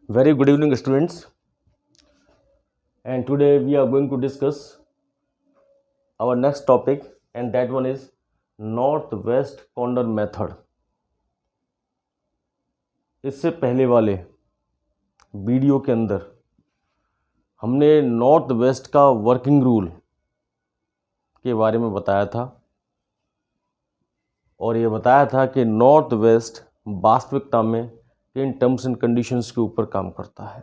Very good evening, students. And today we are going to discuss our next topic, and that one is northwest corner method. इससे पहले वाले video के अंदर हमने north west का working rule के बारे में बताया था, और ये बताया था कि नॉर्थ वेस्ट वास्तविकता में किन टर्म्स एंड कंडीशंस के ऊपर काम करता है।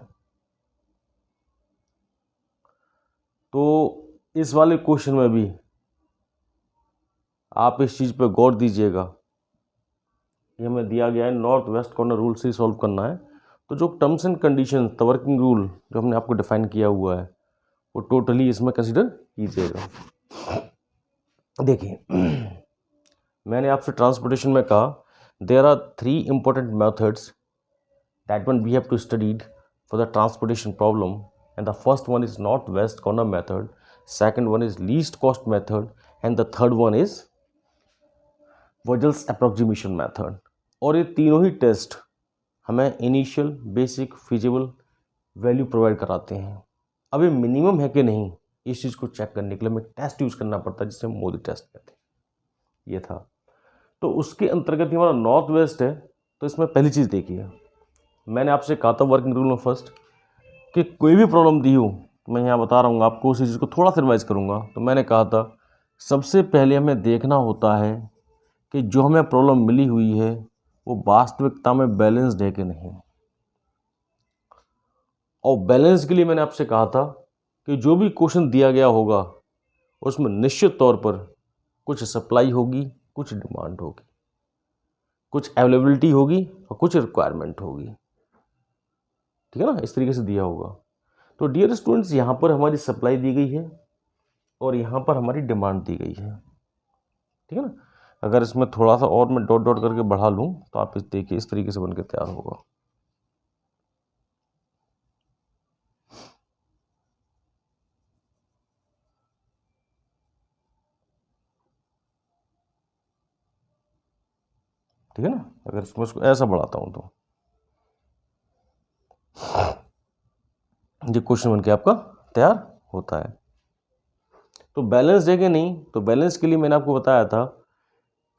तो इस वाले क्वेश्चन में भी आप इस चीज़ पर गौर दीजिएगा। ये हमें दिया गया है नॉर्थ वेस्ट कॉर्नर रूल से सॉल्व करना है। तो जो terms and condition the working rule जो हमने आपको डिफाइन किया हुआ है वो टोटली इसमें कंसिडर कीजिएगा। देखिए, मैंने आपसे ट्रांसपोर्टेशन में कहा there are 3 important methods that one we have to studied for the transportation problem, and the first one is north-west corner method, second one is least cost method, and the third one is Wuzel's approximation method। और ये तीनों ही test हमें initial, basic, feasible value provide कराते हैं। अब ये minimum है कि नहीं इस चीज़ को चेक करने के लिए हमें टेस्ट यूज़ करना पड़ता है जिसे हम मोदी टेस्ट कहते हैं। ये था, तो उसके अंतर्गत हमारा नॉर्थ वेस्ट है। तो इसमें पहली चीज़ देखिए, मैंने आपसे कहा था वर्किंग रूल में फर्स्ट कि कोई भी प्रॉब्लम दी हो, मैं यहाँ बता रहा हूँ आपको, उसी चीज़ को थोड़ा सा रिवाइज करूँगा। तो मैंने कहा था सबसे पहले हमें देखना होता है कि जो हमें प्रॉब्लम मिली हुई है वो वास्तविकता में बैलेंस्ड है कि नहीं। और बैलेंस के लिए मैंने आपसे कहा था कि जो भी क्वेश्चन दिया गया होगा उसमें निश्चित तौर पर कुछ सप्लाई होगी, कुछ डिमांड होगी, कुछ अवेलेबिलिटी होगी और कुछ रिक्वायरमेंट होगी। ठीक है ना, इस तरीके से दिया होगा। तो डियर स्टूडेंट्स, यहाँ पर हमारी सप्लाई दी गई है और यहाँ पर हमारी डिमांड दी गई है। ठीक है ना, अगर इसमें थोड़ा सा और मैं डॉट डॉट करके बढ़ा लूँ तो आप इस देखिए इस तरीके से बनकर तैयार होगा। ठीक है ना, अगर इसमें इसको ऐसा बढ़ाता हूँ तो ये क्वेश्चन बनके आपका तैयार होता है। तो बैलेंस है कि नहीं, तो बैलेंस के लिए मैंने आपको बताया था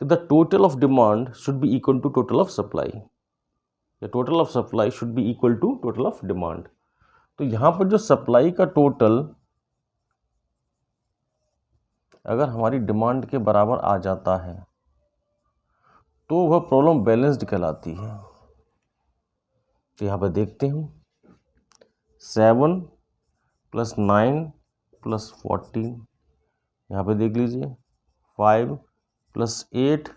कि the total of demand should be equal to total of supply, या total of supply should be equal to total of demand. तो यहाँ पर जो सप्लाई का टोटल अगर हमारी डिमांड के बराबर आ जाता है तो वह प्रॉब्लम बैलेंस्ड कहलाती है। तो यहाँ पर देखते हैं 7 + 9 + 14, यहाँ पे देख लीजिए 5 + 8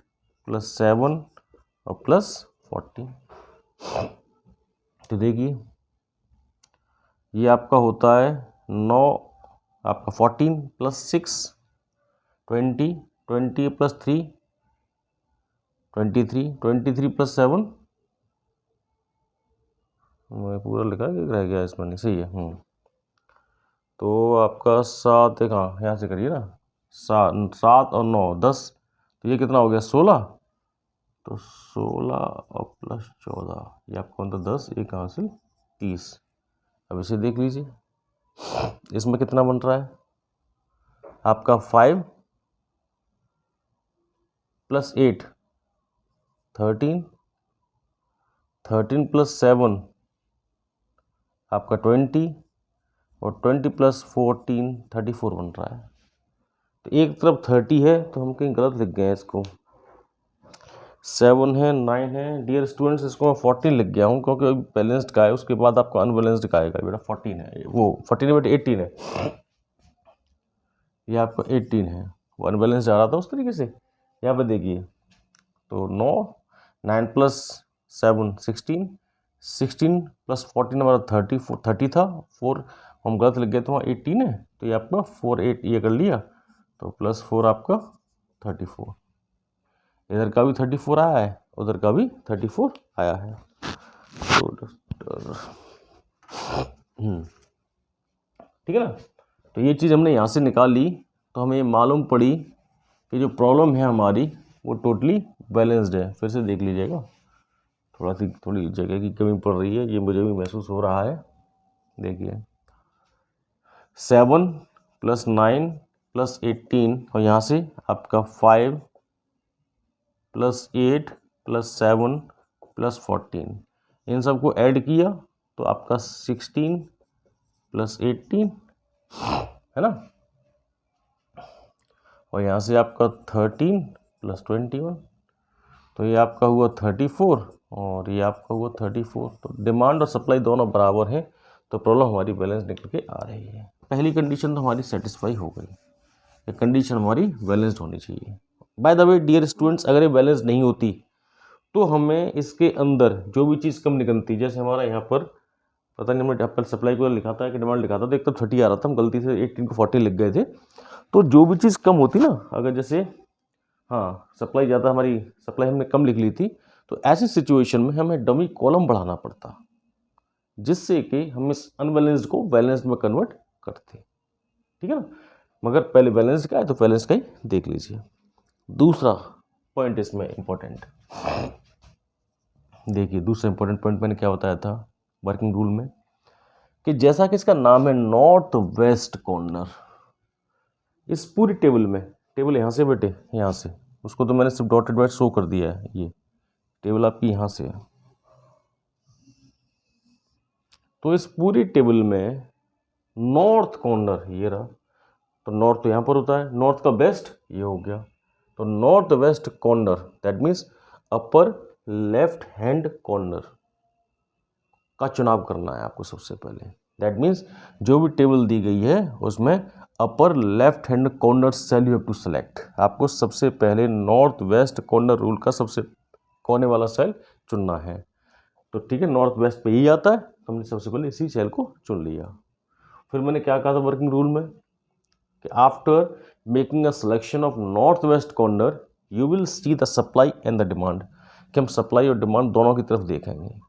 + 7 और +14। तो देखिए ये आपका होता है 9, आपका 14 + 6 20, 20 + 3 23, 23 + 7, मैं पूरा लिखा है कि रह गया इसमें, नहीं सही है। तो आपका 7, एक हाँ यहाँ से करिए ना, 7 और 9 10, तो ये कितना हो गया 16। तो 16 और +14 ये आपको मतलब 10, एक हासिल 30। अब इसे देख लीजिए इसमें कितना बन रहा है आपका 5 + 8 13, 13 + 7 आपका 20 और 20 + 14 34 बन रहा है। तो एक तरफ 30 है तो हम कहीं गलत लिख गए हैं, इसको 7 है 9 है। डियर स्टूडेंट्स, इसको मैं 14 लिख गया हूँ क्योंकि अभी बैलेंस्ड का है, उसके बाद आपको अनबैलेंस्ड का आएगा। बेटा 14 है, वो 14 बेटा 18 है, ये आपका 18 है, वो अनबैलेंस्ड आ रहा था उस तरीके से। यहाँ पे देखिए तो 9 + 7 16, 16 + 14 हमारा 30 था, 4 हम गलत लग गए तो वहाँ 18 है, तो ये आपका 4 8 ये कर लिया, तो +4 आपका 34। इधर का भी 34 आया है, उधर का भी 34 आया है। ठीक है ना, तो ये चीज़ हमने यहाँ से निकाल ली। तो हमें मालूम पड़ी कि जो प्रॉब्लम है हमारी वो टोटली बैलेंस्ड है। फिर से देख लीजिएगा, थोड़ी जगह की कमी पड़ रही है, ये मुझे भी महसूस हो रहा है। देखिए 7 + 9 + 18 और यहाँ से आपका 5 + 8 + 7 + 14, इन सबको ऐड किया तो आपका 16 + 18 है ना, और यहाँ से आपका 13 + 21, तो ये आपका हुआ 34 और ये आपका हुआ 34। तो डिमांड और सप्लाई दोनों बराबर हैं, तो प्रॉब्लम हमारी बैलेंस निकल के आ रही है। पहली कंडीशन तो हमारी सेटिस्फाई हो गई, ये कंडीशन हमारी बैलेंस्ड होनी चाहिए। By the way dear students, अगर ये बैलेंस नहीं होती तो हमें इसके अंदर जो भी चीज़ कम निकलती, जैसे हमारा यहाँ पर पता नहीं हमने एप्पल सप्लाई को लिखा था कि डिमांड लिखा था, तो एक तो 30 आ रहा था, हम गलती से 18 को 40 लिख गए थे। तो जो भी चीज़ कम होती ना, अगर जैसे सप्लाई ज़्यादा, हमारी सप्लाई हमने कम लिख ली थी, तो ऐसी सिचुएशन में हमें डमी कॉलम बढ़ाना पड़ता, जिससे कि हम इस अनबैलेंस्ड को बैलेंस्ड में कन्वर्ट करते। ठीक है ना, मगर पहले बैलेंस का है तो बैलेंस का ही देख लीजिए। दूसरा पॉइंट इसमें इंपॉर्टेंट, देखिए दूसरा इंपॉर्टेंट पॉइंट मैंने क्या बताया था वर्किंग रूल में, कि जैसा कि इसका नाम है नॉर्थ वेस्ट कॉर्नर, इस पूरी टेबल में, टेबल यहाँ से बेटे, यहाँ से, उसको तो मैंने सिर्फ डॉटेड वाइट शो कर दिया है, ये टेबल आपकी यहाँ से है। तो इस पूरी टेबल में नॉर्थ कॉर्नर ये रहा, तो नॉर्थ तो यहाँ पर होता है, नॉर्थ का वेस्ट ये हो गया, तो north west corner that means upper left hand corner का चुनाव करना है आपको सबसे पहले। दैट मीन्स जो भी टेबल दी गई है उसमें upper left hand corner cell you have to select. आपको सबसे पहले नॉर्थ वेस्ट कॉर्नर रूल का सबसे कोने वाला सेल चुनना है। तो ठीक है, नॉर्थ वेस्ट पे ही आता है, तो हमने सबसे पहले इसी सेल को चुन लिया। फिर मैंने क्या कहा था वर्किंग रूल में कि after making a selection of north west corner you will see the supply and the demand, कि हम सप्लाई और डिमांड दोनों की तरफ देखेंगे।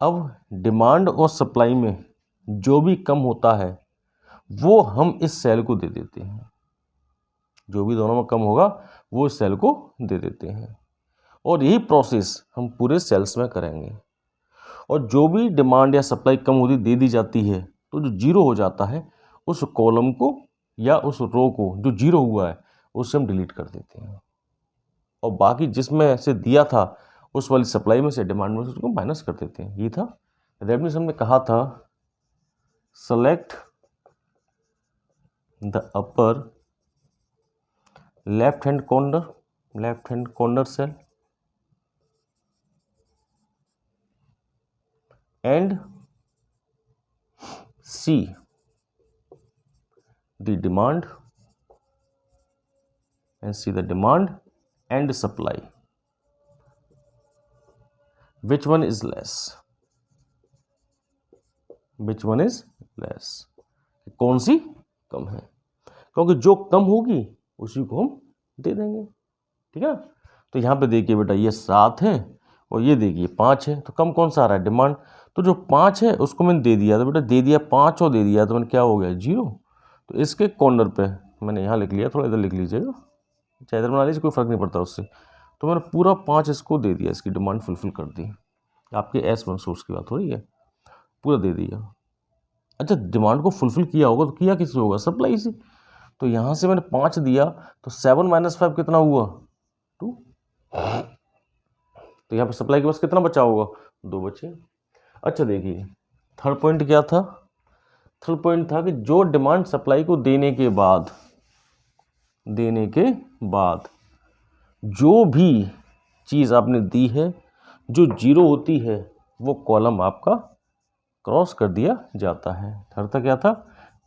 अब डिमांड और सप्लाई में जो भी कम होता है वो हम इस सेल को दे देते हैं, जो भी दोनों में कम होगा वो इस सेल को दे देते हैं, और यही प्रोसेस हम पूरे सेल्स में करेंगे। और जो भी डिमांड या सप्लाई कम होती दे दी जाती है, तो जो जीरो हो जाता है उस कॉलम को या उस रो को जो जीरो हुआ है उससे हम डिलीट कर देते हैं, और बाकी जिसमें से दिया था उस वाली सप्लाई में से, डिमांड में से, उसको माइनस कर देते हैं। ये था दैट मीन्स हमने कहा था select the upper left hand corner cell and see the demand and supply, which one is less, कौन सी कम है, क्योंकि जो कम होगी उसी को हम दे देंगे। ठीक है, तो यहाँ पे देखिए बेटा ये 7 है और ये देखिए 5 है, तो कम कौन सा आ रहा है, डिमांड। तो जो 5 है उसको मैंने दे दिया, तो बेटा दे दिया 5 और दे दिया, तो मैंने क्या हो गया 0। तो इसके कॉर्नर पे मैंने यहाँ लिख लिया, थोड़ा इधर लिख लीजिएगा, चाहे इधर बना लीजिए, कोई फ़र्क नहीं पड़ता उससे। तो मैंने पूरा 5 इसको दे दिया, इसकी डिमांड फुलफिल कर दी। आपके S1 सोर्स की बात हो रही है, पूरा दे दिया। अच्छा, डिमांड को फुलफिल किया होगा तो किया किससे होगा, सप्लाई से। तो यहाँ से मैंने 5 दिया, तो 7 - 5 कितना हुआ, 2। तो यहाँ पर सप्लाई के पास कितना बचा होगा, 2 बचे। अच्छा देखिए थर्ड पॉइंट क्या था, थर्ड पॉइंट था कि जो डिमांड सप्लाई को देने के बाद जो भी चीज़ आपने दी है जो 0 होती है वो कॉलम आपका क्रॉस कर दिया जाता है। थर्ड था क्या था,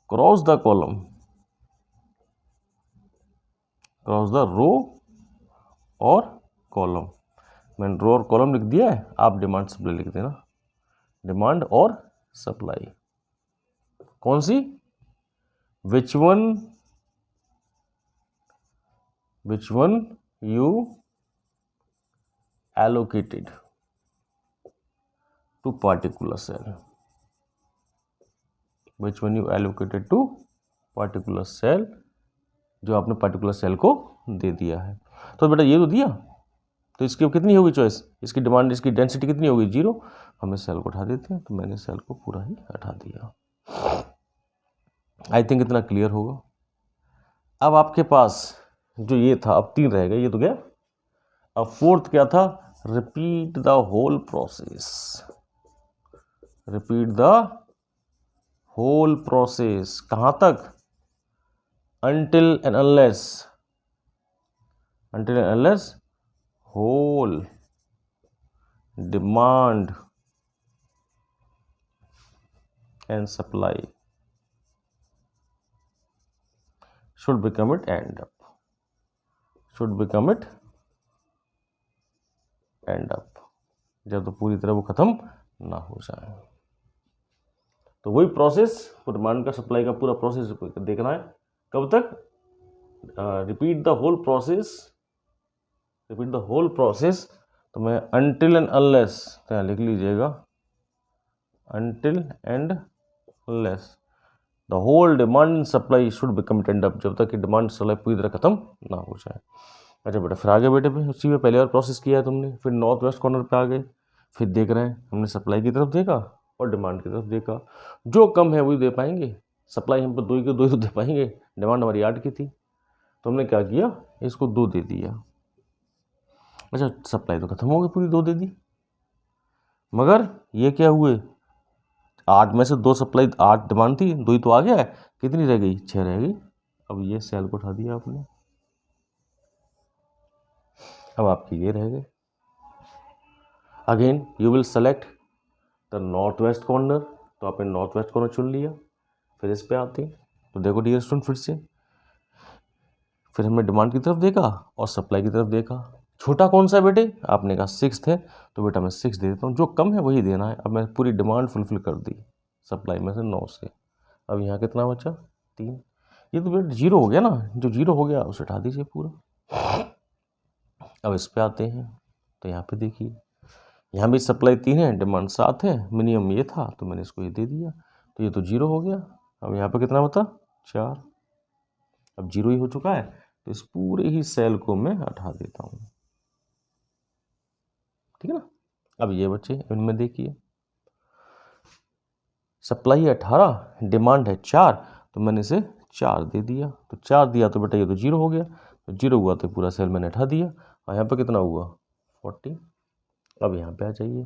cross the column, cross the row और कॉलम। मैंने रो और कॉलम लिख दिया है, आप डिमांड सप्लाई लिख देना, डिमांड और सप्लाई कौन सी, which one you allocated to particular cell, which one you allocated to particular cell, जो आपने पार्टिकुलर सेल को दे दिया है। तो बेटा ये तो दिया, तो इसकी अब कितनी होगी चॉइस, इसकी डिमांड, इसकी डेंसिटी कितनी होगी, 0। हम इस सेल को उठा देते हैं, तो मैंने सेल को पूरा ही हटा दिया। आई थिंक इतना क्लियर होगा। अब आपके पास जो ये था, अब 3 रह गए, ये तो गया। अब 4th क्या था, repeat the whole process, repeat the whole process, कहां तक, until and unless whole demand and supply should become it end up, जब तो पूरी तरह वो खत्म ना हो जाए। तो वही प्रोसेस, डिमांड का सप्लाई का पूरा प्रोसेस देखना है। कब तक, रिपीट द होल प्रोसेस, तो मैं until and unless तो यहाँ लिख लीजिएगा, until and unless the whole demand and supply should become end up, जब तक कि डिमांड सप्लाई पूरी तरह खत्म ना हो जाए। अच्छा बेटा, फिर आगे बेटे पे उसी में पहले और प्रोसेस किया है तुमने, फिर नॉर्थ वेस्ट कॉर्नर पे आ गए, फिर देख रहे हैं हमने सप्लाई की तरफ देखा और डिमांड की तरफ देखा। जो कम है वही दे पाएंगे, सप्लाई हम पर 2 के 2 दे पाएंगे, डिमांड हमारी 8 की थी, तो हमने क्या किया, इसको 2 दे दिया। अच्छा, सप्लाई तो खत्म हो गई पूरी, 2 दे दी, मगर ये क्या हुए, 8 में से 2 सप्लाई, 8 डिमांड थी, 2 ही तो आ गया है, कितनी रह गई, 6 रह गई। अब ये सेल को उठा दिया आपने, अब आपके ये रह गए। Again you will select the north west corner, तो आपने नॉर्थ वेस्ट कॉर्नर चुन लिया। फिर इस पे आते हैं, तो देखो डियर स्टूडेंट, फिर हमने डिमांड की तरफ देखा और सप्लाई की तरफ देखा। छोटा कौन सा है बेटे, आपने कहा 6 है, तो बेटा मैं 6 दे देता हूँ, जो कम है वही देना है। अब मैं पूरी डिमांड फुलफिल कर दी सप्लाई में से 9 से। अब यहाँ कितना बचा, 3। ये तो बेटा 0 हो गया ना, जो 0 हो गया उसे हटा दीजिए पूरा। अब इस पे आते हैं, तो यहाँ पे देखिए, यहाँ भी सप्लाई 3 है, डिमांड 7 है, मिनिमम ये था तो मैंने इसको ये दे दिया, तो ये तो 0 हो गया। अब यहाँ पे कितना बता, 4। अब 0 ही हो चुका है, तो इस पूरे ही सेल को मैं हटा देता हूँ, ठीक है ना। अब ये बच्चे, इनमें देखिए सप्लाई है 18, डिमांड है 4, तो मैंने इसे 4 दे दिया, तो 4 दिया तो बेटा ये तो 0 हो गया, तो 0 हुआ तो पूरा सेल मैंने हटा दिया। और यहाँ पे कितना हुआ, 40। अब यहाँ पे आ जाइए,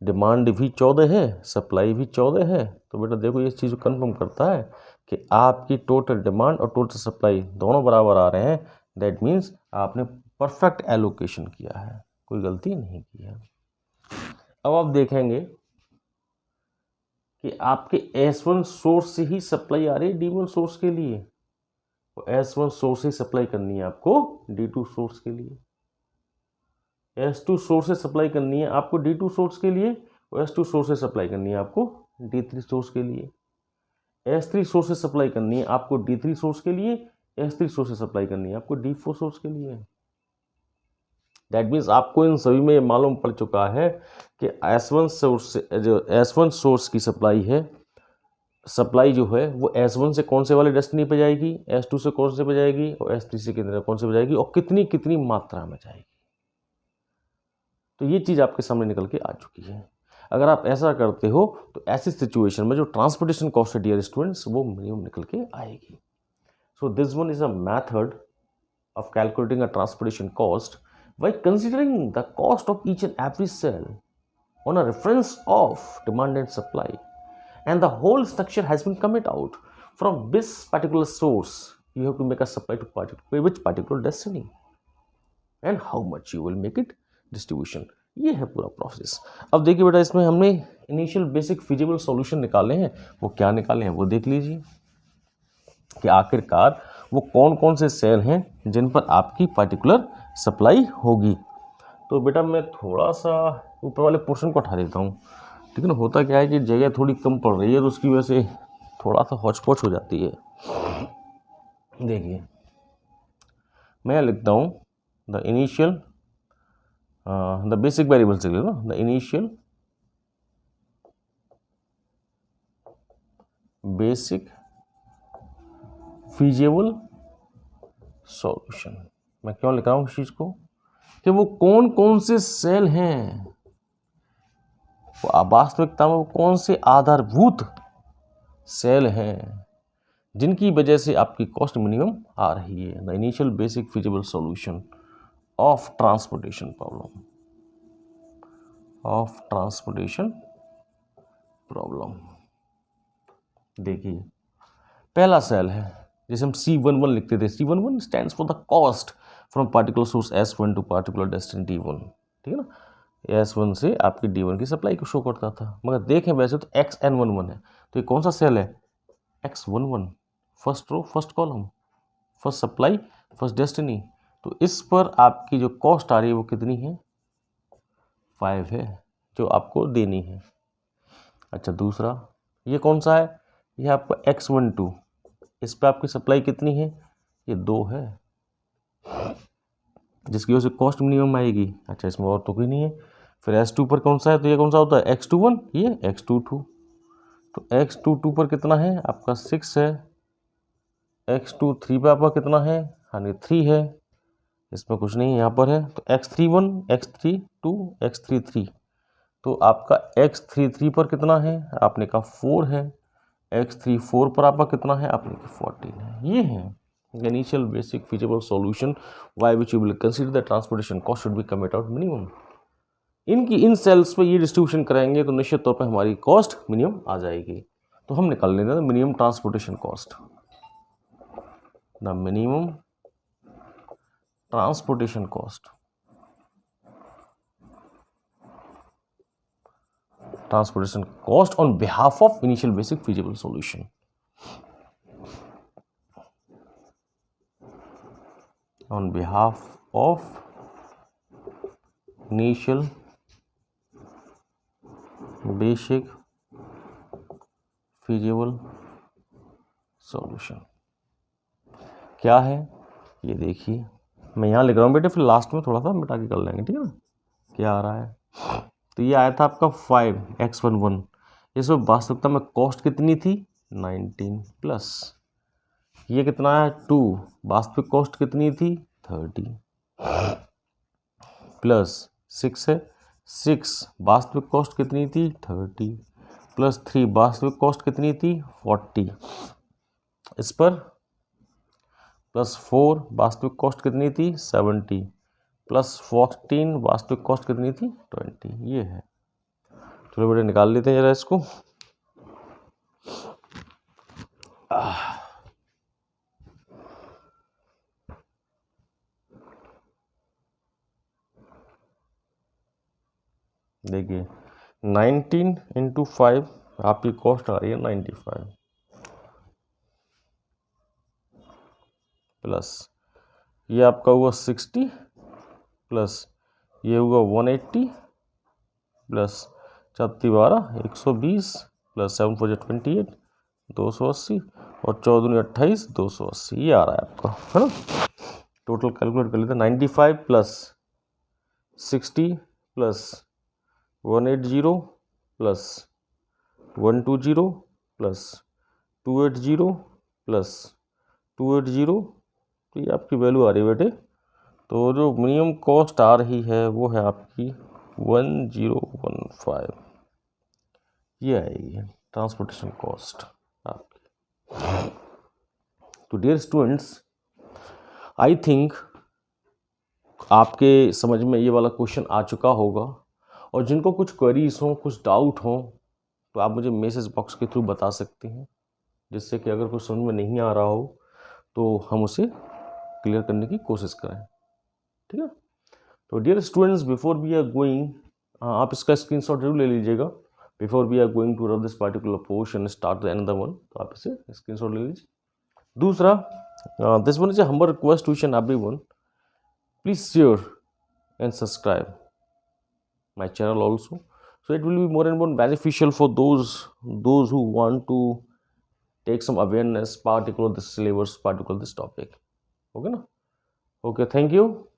डिमांड भी 14 है, सप्लाई भी 14 है, तो बेटा देखो ये चीज़ कंफर्म करता है कि आपकी टोटल डिमांड और टोटल सप्लाई दोनों बराबर आ रहे हैं। दैट मीन्स आपने परफेक्ट एलोकेशन किया है, कोई गलती नहीं की है। अब आप देखेंगे कि आपके S1 सोर्स से ही सप्लाई आ रही है D1 सोर्स के लिए, तो S1 सोर्स से सप्लाई करनी है आपको D2 सोर्स के लिए, S2 सोर्स से सप्लाई करनी है आपको D2 सोर्स के लिए, और S2 सोर्स से सप्लाई करनी है आपको D3 सोर्स के लिए, S3 सोर्स से सप्लाई करनी है आपको D3 सोर्स के लिए, S3 सोर्स से सप्लाई करनी है आपको D4 सोर्स के लिए। दैट मीन्स आपको इन सभी में मालूम पड़ चुका है कि S1 सोर्स से, जो S1 सोर्स की सप्लाई है, सप्लाई जो है वो S1 से कौन से वाले डेस्टिनी पे जाएगी, S2 से कौन से पे जाएगी, और S3 से कितने कौन से पे जाएगी, और कितनी कितनी मात्रा में जाएगी। तो ये चीज़ आपके सामने निकल के आ चुकी है। अगर आप ऐसा करते हो तो ऐसी सिचुएशन में जो ट्रांसपोर्टेशन कॉस्ट है डियर स्टूडेंट्स, वो मिनिमम निकल के आएगी। So this one is a method of calculating a transportation cost by considering the cost of each and every cell on a reference of demand and supply, and the whole structure has been committed out from this particular source. You have to make a supply to which particular destiny and how much you will make it distribution. ये है पूरा process. अब देखिए बेटा, इसमें हमने initial basic feasible solution निकाले हैं, वो क्या निकाले हैं वो देख लीजिए कि आखिरकार वो कौन कौन से सेल हैं जिन पर आपकी पर्टिकुलर सप्लाई होगी। तो बेटा मैं थोड़ा सा ऊपर वाले पोर्शन को हटा देता हूँ, ठीक है ना। होता क्या है कि जगह थोड़ी कम पड़ रही है, तो उसकी वजह से थोड़ा सा हौच-पौच हो जाती है। देखिए मैं लिखता हूँ the initial, the basic variables लिख लो, the initial basic feasible solution. मैं क्यों लिख रहा हूँ इस चीज़ को, कि वो कौन कौन से सेल हैं, वास्तविकता में वो कौन से आधारभूत सेल हैं जिनकी वजह से आपकी कॉस्ट मिनिमम आ रही है। The initial basic feasible solution of transportation problem, of transportation problem. देखिए पहला सेल है जिसे हम C11 लिखते थे। C11 stands for the cost from particular source S1 to particular destiny D1, ठीक है ना। S1 से आपकी D1 की सप्लाई को शो करता था। मगर देखें वैसे तो XN11 है, तो ये कौन सा सेल है? X11, first row first column, first supply first destiny. तो इस पर आपकी जो कॉस्ट आ रही है वो कितनी है? 5 है, जो आपको देनी है। अच्छा दूसरा ये कौन सा है? ये आपका X12, इस पर आपकी सप्लाई कितनी है? ये 2 है, जिसकी वजह से कॉस्ट मिनिमम आएगी। अच्छा इसमें और तो कोई नहीं है। फिर S2 पर कौन सा है? तो ये कौन सा होता है? X21, ये X22। तो X22 पर कितना है? आपका 6 है। X23 पर आपका कितना है? हाँ 3 है, इसमें कुछ नहीं यहाँ पर है। तो X31, X32, X33, तो आपका X33 पर कितना है? आपने कहा 4 है। X34 पर आपका कितना है? आपने कहा 14 है। ये है initial basic feasible solution by which you will consider the transportation cost should be commit out minimum. इनकी इन सेल्स पे ये डिस्ट्रीब्यूशन कराएंगे तो निश्चित तौर पर हमारी कॉस्ट मिनिमम आ जाएगी। तो हम निकाल लेंगे minimum transportation cost, the minimum transportation cost, transportation cost on behalf of initial basic feasible solution. On behalf of initial basic feasible solution क्या है ये देखिए, मैं यहाँ लिख रहा हूँ बेटे, फिर लास्ट में थोड़ा सा मिटा के कर लेंगे, ठीक है ना। क्या आ रहा है? तो ये आया था आपका 5X11, इसमें वास्तविकता में कॉस्ट कितनी थी? 19 प्लस ये कितना है? 2, वास्तविक कॉस्ट कितनी थी? 30 प्लस 6 है, 6 वास्तविक कॉस्ट कितनी थी? 30 प्लस 3 वास्तविक कॉस्ट कितनी थी? 40, इस पर प्लस 4 वास्तविक कॉस्ट कितनी थी? 70 प्लस 14 वास्तविक कॉस्ट कितनी थी? 20। ये है। चलो बेटे निकाल लेते हैं जरा इसको। देखिए 19 इंटू 5 आपकी कॉस्ट आ रही है 95 प्लस ये आपका हुआ 60 प्लस ये हुआ 180 प्लस 4 12 120 प्लस 7 4 28 280 और 14 28 280, ये आ रहा है आपका, है ना। टोटल कैलकुलेट कर लेते हैं। 95 plus 60 plus 180 plus 120 plus 280 plus 280, तो ये आपकी वैल्यू आ रही है बेटे। तो जो मिनिमम कॉस्ट आ रही है वो है आपकी 1015, ये आएगी ट्रांसपोर्टेशन कॉस्ट आपकी। तो डियर स्टूडेंट्स, आई थिंक आपके समझ में ये वाला क्वेश्चन आ चुका होगा, और जिनको कुछ क्वेरीज हों, कुछ डाउट हों, तो आप मुझे मैसेज बॉक्स के थ्रू बता सकते हैं, जिससे कि अगर कुछ समझ में नहीं आ रहा हो तो हम उसे क्लियर करने की कोशिश करें, ठीक है। तो dear students, before we are going, आप इसका स्क्रीनशॉट जरूर ले लीजिएगा। Before we are going to run this particular portion start the another one, तो आप इसे स्क्रीनशॉट ले लीजिए। दूसरा, this one is a humble request to each and everyone, please share and subscribe my channel also, so it will be more and more beneficial for those who want to take some awareness, particular this syllabus, particular this topic. Okay na? Okay, thank you.